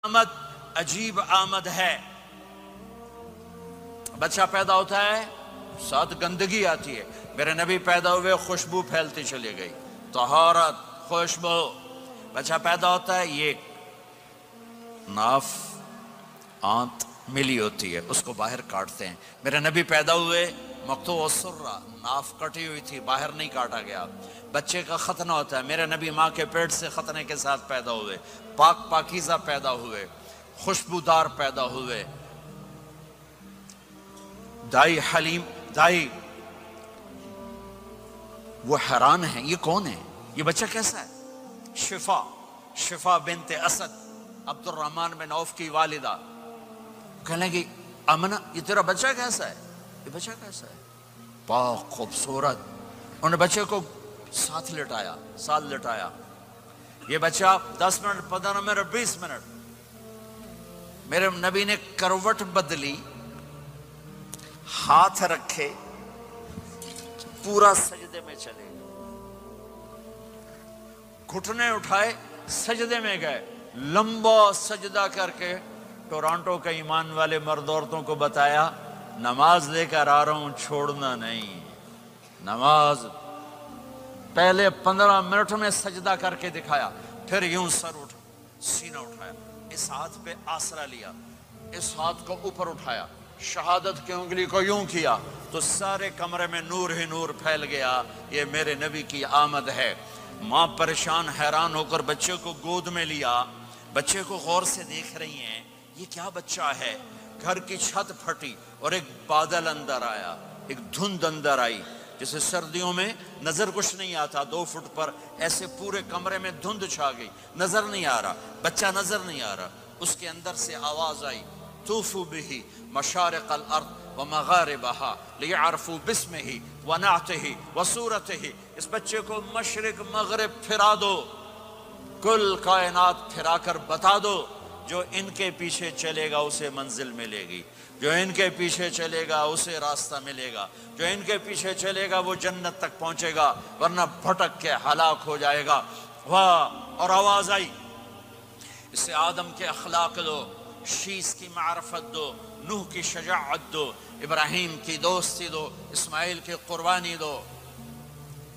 آمد عجیب آمد ہے. بچہ پیدا ہوتا ہے ساتھ گندگی آتی ہے. میرے نبی پیدا ہوئے خوشبو پھیلتی چلی گئی, طہارت, خوشبو. بچہ پیدا ہوتا ہے یہ ناف آنت ملی ہوتی ہے, اس کو باہر کاٹتے ہیں. میرے نبی پیدا ہوئے مقطوع السرہ, ناف کٹی ہوئی تھی, باہر نہیں کاٹا گیا. بچے کا ختنہ ہوتا ہے. میرے نبی ماں کے پیٹ سے ختنے کے ساتھ پیدا ہوئے, پاک پاکیزہ پیدا ہوئے, خوشبودار پیدا ہوئے. دائی حلیم, دائی وہ حیران ہیں یہ کون ہے, یہ بچہ کیسا ہے. شفا بنت اسد, عبد الرحمن بن عوف کی والدہ, کہنے لگی امنہ یہ تیرا بچہ کیسا ہے, یہ بچہ کیسا ہے, پاک خوبصورت. انہوں نے بچے کو ساتھ لٹایا. یہ بچہ 10 منٹ 15 منٹ 20 منٹ, میرے نبی نے کروٹ بدلی, ہاتھ رکھے, پورا سجدے میں چلے, گھٹنے اٹھائے, سجدے میں گئے, لمبا سجدہ کر کے ٹورانٹو کے ایمان والے مرد عورتوں کو بتایا نماز لے کر آ رہا ہوں, چھوڑنا نہیں. نماز پہلے 15 منٹ میں سجدہ کر کے دکھایا, پھر یوں سینہ اٹھایا, اس ہاتھ پہ آسرا لیا, اس ہاتھ کو اوپر اٹھایا, شہادت کی انگلی کو یوں کیا تو سارے کمرے میں نور ہی نور پھیل گیا. یہ میرے نبی کی آمد ہے. ماں پریشان حیران ہو کر بچے کو گود میں لیا, بچے کو غور سے دیکھ رہی ہیں یہ کیا بچہ ہے. گھر کی چھت پھٹی اور ایک بادل اندر آیا, ایک دھند اندر آئی, جیسے سردیوں میں نظر کچھ نہیں آتا 2 فٹ پر, ایسے پورے کمرے میں دھند چھا گئی, نظر نہیں آ رہا, بچہ نظر نہیں آ رہا. اس کے اندر سے آواز آئی طوفوا به مشارق الارض ومغاربها لیعرفوا باسمه ونعته وصورته. اس بچے کو مشرق مغرب پھرا دو, کل کائنات پھرا کر بتا دو. جو ان کے پیچھے چلے گا اسے منزل ملے گی, جو ان کے پیچھے چلے گا اسے راستہ ملے گا, جو ان کے پیچھے چلے گا وہ جنت تک پہنچے گا, ورنہ بھٹک کے ہلاک ہو جائے گا. واہ. اور آواز آئی اسے آدم کے اخلاق دو, شیس کی معرفت دو, نوح کی شجاعت دو, ابراہیم کی دوستی دو, اسماعیل کی قربانی دو,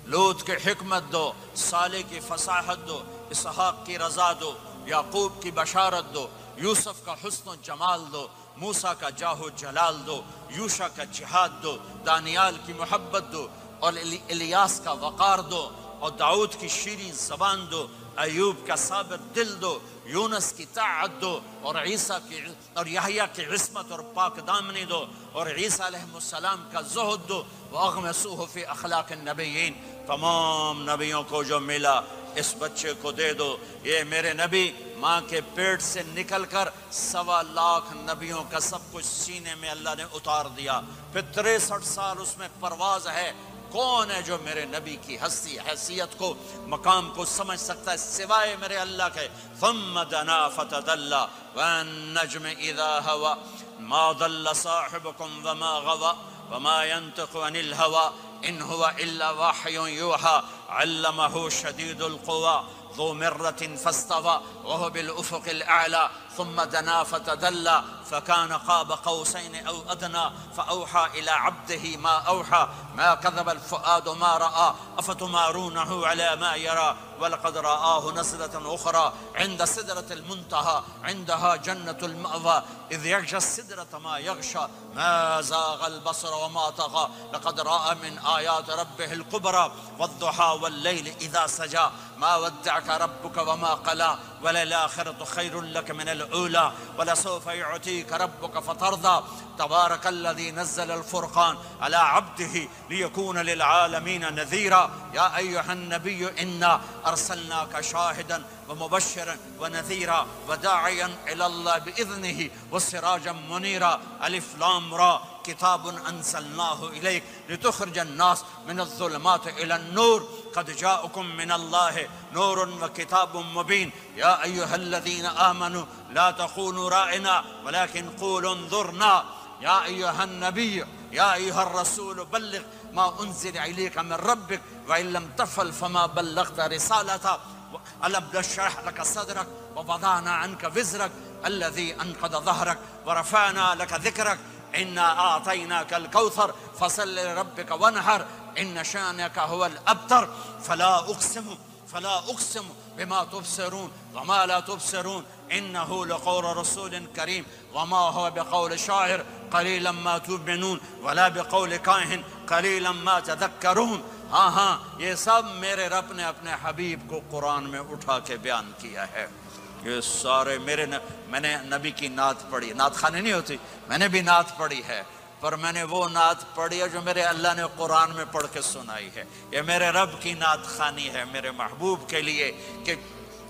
لوط کی حکمت دو, صالح کی فصاحت دو, اسحاق کی رضا دو, یعقوب کی بشارت دو, یوسف کا حسن و جمال دو, موسیٰ کا جاہ و جلال دو, یوشع کا جہاد دو, دانیال کی محبت دو, اور الیاس کا وقار دو, اور داؤد کی شیریں زبان دو, ایوب کا صابر دل دو, یونس کی طاعت دو, اور عیسیٰ کی اور یحییٰ کی عصمت اور پاک دامنی دو, اور عیسیٰ علیہ السلام کا زہد دو. وَأَغْمَسُوهُ فِي أَخْلَاقِ النَّبِيِّينَ. تمام نبیوں کو جو ملا اس بچے کو دے دو. یہ میرے نبی ماں کے پیٹ سے نکل کر 1.25 لاکھ نبیوں کا سب کچھ سینے میں اللہ نے اتار دیا. پھر 63 سال اس میں پرواز ہے. کون ہے جو میرے نبی کی ہستی حیثیت کو مقام کو سمجھ سکتا ہے سوائے میرے اللہ کے. ثم دنا فتدلى والنجم اذا هوى ما ضل صاحبكم وما غوى وما ينطق عن الهوى ان هو الا وحي يوحى علمه شديد القوى ذو مرة فاستوى وهو بالأفق الأعلى ثم دنا فتدلى فكان قاب قوسين أو أدنى فأوحى إلى عبده ما أوحى ما كذب الفؤاد ما رأى أفتمارونه على ما يرى ولقد رآه نزلة أخرى عند سدرة المنتهى عندها جنة المأوى إذ يغشى السدرة ما يغشى ما زاغ البصر وما طغى لقد رأى من آيات ربه الكبرى والضحى والليل إذا سجى ما ودعك ربك وما قلى وللآخرة خير لك من الأولى ولسوف يعطيك ربك فترضى تبارك الذي نزل الفرقان على عبده ليكون للعالمين نذيرا يا أيها النبي إنا أرسلناك شاهدا ومبشرا ونذيرا وداعيا إلى الله بإذنه وسراجا منيرا ألف لام را كتاب أنزلناه إليك لتخرج الناس من الظلمات إلى النور قد جاءكم من الله نور وكتاب مبين يا أيها الذين آمنوا لا تقولوا رائنا ولكن قولوا انظرنا يا أيها النبي يا أيها الرسول بلغ ما أنزل إليك من ربك وإن لم تفعل فما بلغت رسالته ألم نشرح لك صدرك ووضعنا عنك وزرك الذي أنقض ظهرك ورفعنا لك ذكرك إنا أعطيناك الكوثر فصل لربك وانحر إن شانك هو الأبتر فلا أقسم بما تبصرون وما لا تبصرون إنه لقول رسول كريم وما هو بقول شاعر قليلا ما تؤمنون ولا بقول کاہن قليلا ما تذكرون. ہاں یہ سب میرے رب نے اپنے حبیب کو قرآن میں اٹھا کے بیان کیا ہے. یہ سارے میں نے نبی کی نعت پڑھی. نعت خانی نہیں ہوتی، میں نے بھی نعت پڑھی ہے، پر میں نے وہ نعت پڑھی ہے جو میرے اللہ نے قرآن میں پڑھ کے سنائی ہے. یہ میرے رب کی نعت خانی ہے میرے محبوب کے لیے، کہ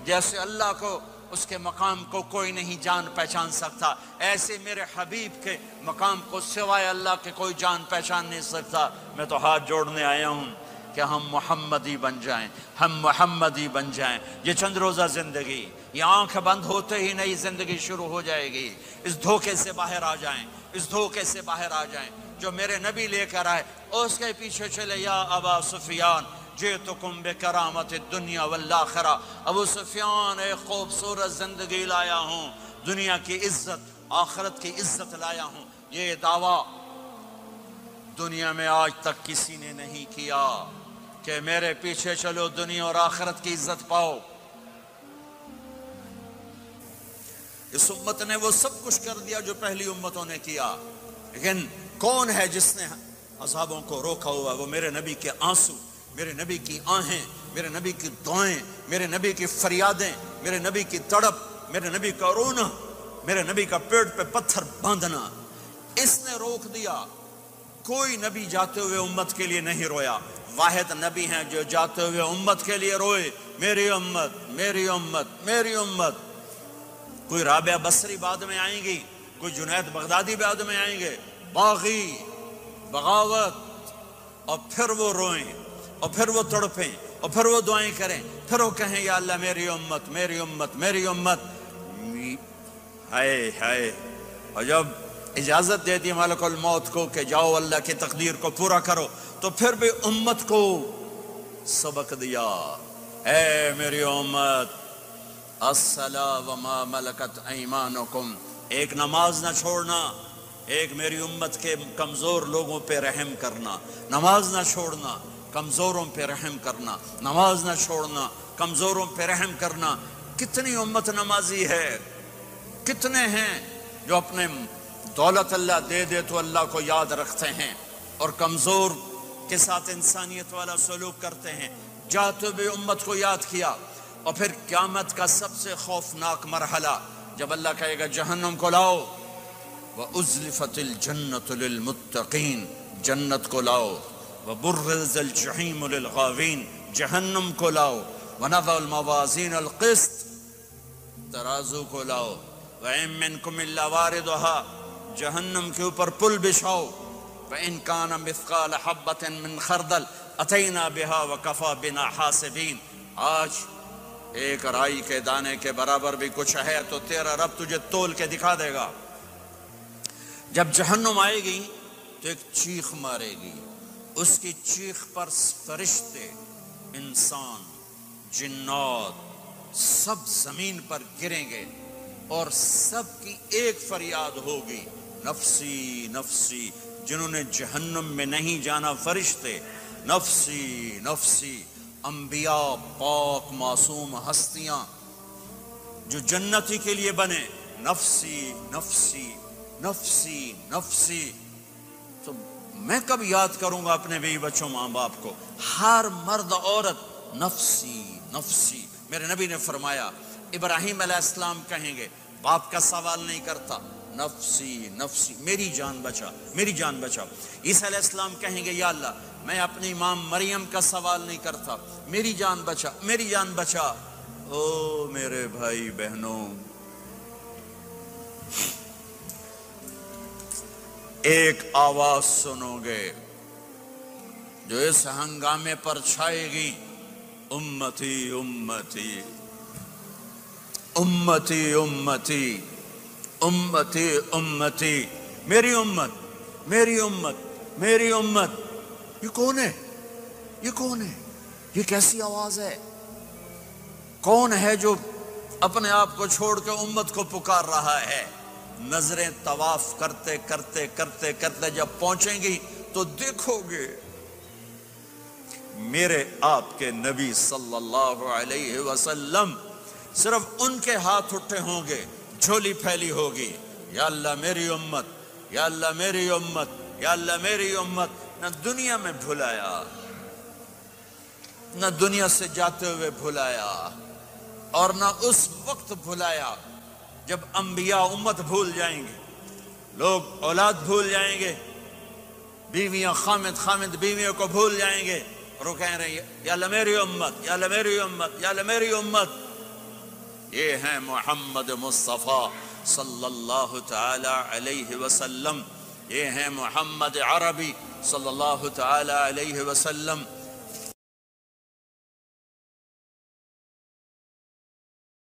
جیسے اللہ کو اس کے مقام کو کوئی نہیں جان پہچان سکتا، ایسے میرے حبیب کے مقام کو سوائے اللہ کے کوئی جان پہچان نہیں سکتا. میں تو ہاتھ جوڑنے آیا ہوں کہ ہم محمدی بن جائیں، ہم محمدی بن جائیں. یہ چند روزہ زندگی، یہ آنکھ بند ہوتے ہی نئی زندگی شروع ہو جائے گی. اس دھوکے سے باہر آ جائیں، اس دھوکے سے باہر آ جائیں جو میرے نبی لے کر آئے، اس کے پیچھے چلے. یا ابا سفیان جئتکم بکرامت الدنیا والآخرہ. ابو سفیان ایک خوبصورت زندگی لایا ہوں، دنیا کی عزت آخرت کی عزت لایا ہوں. یہ دعویٰ دنیا میں آج تک کسی نے نہیں کیا کہ میرے پیچھے چلو دنیا اور آخرت کی عزت پاؤ. اس امت نے وہ سب کچھ کر دیا جو پہلی امتوں نے کیا، لیکن کون ہے جس نے اصحابوں کو روکا ہوا؟ وہ میرے نبی کے آنسو، میرے نبی کی آہیں، میرے نبی کی دعائیں، میرے نبی کی فریادیں، میرے نبی کی تڑپ، میرے نبی کا رونا، میرے نبی کا پیٹ پہ پتھر باندھنا. اس نے روک دیا. کوئی نبی جاتے ہوئے امت کے لیے نہیں رویا. واحد نبی ہیں جو جاتے ہوئے امت کے لیے روئے، میری امت میری امت میری امت. کوئی رابعہ بصری بعد میں آئیں گی، کوئی جنید بغدادی بعد میں آئیں گے، باغی بغاوت، اور پھر وہ روئیں اور پھر وہ تڑپیں اور پھر وہ دعائیں کریں، پھر وہ کہیں یا اللہ میری امت میری امت میری امت. ہائے ہائے. اور جب اجازت دے دی ملک الموت کو کہ جاؤ اللہ کی تقدیر کو پورا کرو، تو پھر بھی امت کو سبق دیا. اے میری امت، الصلاۃ وما ملکت ایمانکم. ایک نماز نہ چھوڑنا، ایک میری امت کے کمزور لوگوں پہ رحم کرنا. نماز نہ چھوڑنا، کمزوروں پہ رحم کرنا. نماز نہ چھوڑنا، کمزوروں پہ رحم کرنا. کتنی امت نمازی ہے، کتنے ہیں جو اپنے دولت اللہ دے دے تو اللہ کو یاد رکھتے ہیں اور کمزور کے ساتھ انسانیت والا سلوک کرتے ہیں. جاتے ہوئے امت کو یاد کیا. اور پھر قیامت کا سب سے خوفناک مرحلہ جب اللہ کہے گا جہنم کو لاؤ، وَأُزْلِفَتِ الْجَنَّةُ لِلْمُتَّقِينَ، جنت کو لاؤ. وَبُرِّزَ الْجَحِيمُ لِلْغَاوِينَ، جہنم کو لاؤ. وَنَضَعُ الْمَوَازِينَ الْقِسْطَ، ترازو کو لاؤ. وَإِن مِّنكُمْ إِلَّا وَارِدُهَا، جہنم کے اوپر پل بچھاؤ. وَإِن كَانَ مِثْقَالَ حَبَّةٍ مِّنْ خَرْدَلٍ أَتَيْنَا بِهَا وَكَفَىٰ بِنَا حَاسِبِينَ. آج ایک رائی کے دانے کے برابر بھی کچھ ہے تو تیرا رب تجھے تول کے دکھا دے گا. جب جہنم آئے گی تو ایک چیخ مارے گی. اس کی چیخ پر فرشتے، انسان، جنات سب زمین پر گریں گے اور سب کی ایک فریاد ہوگی، نفسی نفسی. جنہوں نے جہنم میں نہیں جانا فرشتے، نفسی نفسی. انبیاء، پاک معصوم ہستیاں جو جنتی کے لیے بنے، نفسی نفسی نفسی نفسی. تو میں کب یاد کروں گا اپنے بیوی بچوں ماں باپ کو؟ ہر مرد عورت نفسی نفسی. میرے نبی نے فرمایا ابراہیم علیہ السلام کہیں گے، باپ کا سوال نہیں کرتا، نفسی نفسی، میری جان بچا میری جان بچا. عیسیٰ علیہ السلام کہیں گے یا اللہ میں اپنی ماں مریم کا سوال نہیں کرتا، میری جان بچا میری جان بچا. او میرے بھائی بہنوں، ایک آواز سنو گے جو اس ہنگامے پر چھائے گی، امتی امتی امتی امتی امتی امتی. میری امت میری امت میری امت. یہ کون ہے؟ یہ کون ہے؟ یہ کیسی آواز ہے؟ کون ہے جو اپنے آپ کو چھوڑ کے امت کو پکار رہا ہے؟ نظریں طواف کرتے کرتے کرتے کرتے جب پہنچیں گی تو دیکھو گے میرے آپ کے نبی صلی اللہ علیہ وسلم، صرف ان کے ہاتھ اٹھے ہوں گے، جھولی پھیلی ہوگی، یا اللہ میری امت، یا اللہ میری امت، یا اللہ میری امت۔ نہ دنیا میں بھلایا، نہ دنیا سے جاتے ہوئے بھلایا، اور نہ اس وقت بھلایا جب انبیاء امت بھول جائیں گے، لوگ اولاد بھول جائیں گے، بیویاں خامد بیویوں کو بھول جائیں گے، اور وہ کہہ رہے ہیں یا اللہ میری امت، یا اللہ میری امت، یا اللہ میری امت۔ یہ ہیں محمد مصطفیٰ صلی اللہ تعالی علیہ وسلم، یہ ہیں محمد عربی صلی اللہ تعالی علیہ وسلم۔